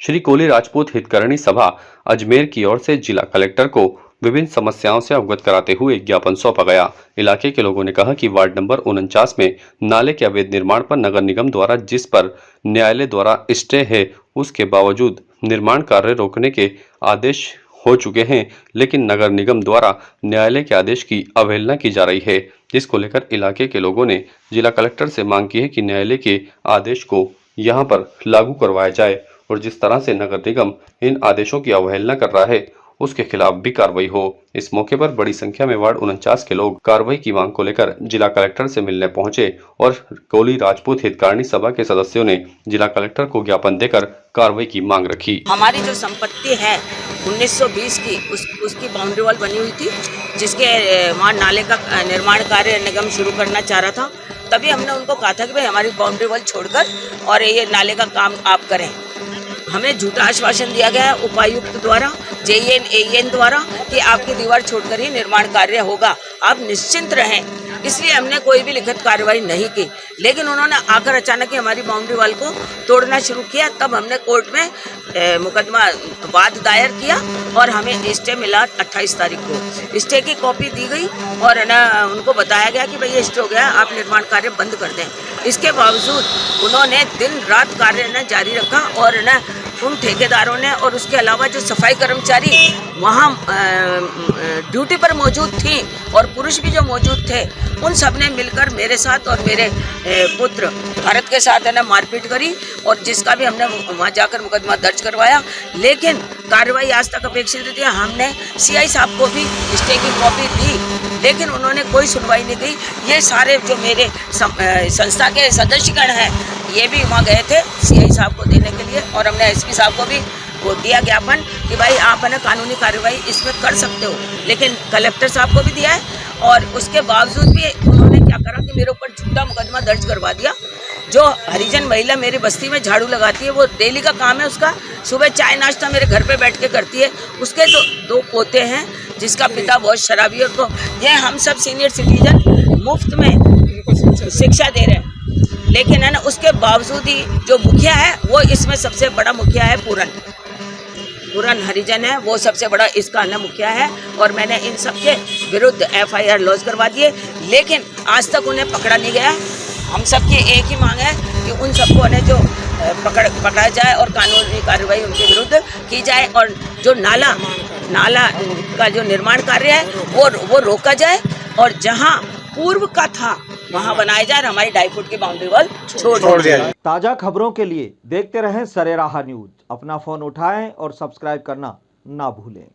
श्री कोली राजपूत हितकरणी सभा अजमेर की ओर से जिला कलेक्टर को विभिन्न समस्याओं से अवगत कराते हुए ज्ञापन सौंपा गया। इलाके के लोगों ने कहा कि वार्ड नंबर 49 में नाले के अवैध निर्माण पर नगर निगम द्वारा जिस पर न्यायालय द्वारा स्टे है, उसके बावजूद निर्माण कार्य रोकने के आदेश हो चुके हैं, लेकिन नगर निगम द्वारा न्यायालय के आदेश की अवहेलना की जा रही है, जिसको लेकर इलाके के लोगों ने जिला कलेक्टर से मांग की है कि न्यायालय के आदेश को यहां पर लागू करवाया जाए और जिस तरह से नगर निगम इन आदेशों की अवहेलना कर रहा है, उसके खिलाफ भी कार्रवाई हो। इस मौके पर बड़ी संख्या में वार्ड 49 के लोग कार्रवाई की मांग को लेकर जिला कलेक्टर से मिलने पहुंचे और कोली राजपूत हितकारिणी सभा के सदस्यों ने जिला कलेक्टर को ज्ञापन देकर कार्रवाई की मांग रखी। हमारी जो संपत्ति है 1920 की उसकी बाउंड्री वॉल बनी हुई थी, जिसके वहाँ नाले का निर्माण कार्य निगम शुरू करना चाह रहा था। तभी हमने उनको कहा था कि भाई हमारी बाउंड्री वॉल छोड़कर और ये नाले का काम आप करें। हमें झूठा आश्वासन दिया गया है उपायुक्त द्वारा, जेएन एएन द्वारा कि आपकी दीवार छोड़कर ही निर्माण कार्य होगा, आप निश्चिंत रहें। इसलिए हमने कोई भी लिखित कार्रवाई नहीं की, लेकिन उन्होंने आकर अचानक ही हमारी बाउंड्री वॉल को तोड़ना शुरू किया। तब हमने कोर्ट में मुकदमा वाद दायर किया और हमें स्टे मिला 28 तारीख को। स्टे की कॉपी दी गई और ना उनको बताया गया कि भाई ये स्टे हो गया, आप निर्माण कार्य बंद कर दें। इसके बावजूद उन्होंने दिन रात कार्य न जारी रखा और न उन ठेकेदारों ने और उसके अलावा जो सफाई कर्मचारी वहाँ ड्यूटी पर मौजूद थी और पुरुष भी जो मौजूद थे, उन सब ने मिलकर मेरे साथ और मेरे पुत्र भारत के साथ है ना मारपीट करी और जिसका भी हमने वहाँ जाकर मुकदमा दर्ज करवाया। लेकिन कार्रवाई आज तक अपेक्षित थी। हमने सीआई साहब को भी स्टे की कॉपी दी, लेकिन उन्होंने कोई सुनवाई नहीं की। ये सारे जो मेरे संस्था के सदस्यगण हैं, ये भी वहाँ गए थे सीआई साहब को देने के लिए और हमने एसपी साहब को भी वो दिया ज्ञापन कि भाई आप है ना कानूनी कार्रवाई इसमें कर सकते हो, लेकिन कलेक्टर साहब को भी दिया है। और उसके बावजूद भी उन्होंने क्या करा कि मेरे ऊपर झूठा मुकदमा दर्ज करवा दिया। जो हरिजन महिला मेरी बस्ती में झाड़ू लगाती है, वो डेली का काम है उसका, सुबह चाय नाश्ता मेरे घर पे बैठ के करती है। उसके दो पोते हैं जिसका पिता बहुत शराबी है, तो ये हम सब सीनियर सिटीजन मुफ्त में शिक्षा दे रहे हैं। लेकिन है ना उसके बावजूद ही जो मुखिया है वो इसमें सबसे बड़ा मुखिया है पूरन हरिजन है, वो सबसे बड़ा इसका ना मुखिया है। और मैंने इन सब के विरुद्ध एफआईआर लॉन्च करवा दिए, लेकिन आज तक उन्हें पकड़ा नहीं गया। हम सब की एक ही मांग है कि उन सबको ने जो पकड़ा जाए और कानूनी कार्रवाई उनके विरुद्ध की जाए और जो नाला का जो निर्माण कार्य है वो रोका जाए और जहां पूर्व का था वहां बनाया जाए। हमारी 2.5 फुट की बाउंड्री वॉल छोड़ दिया जाए। ताजा खबरों के लिए देखते रहें सरेराह न्यूज। अपना फोन उठाएं और सब्सक्राइब करना ना भूलें।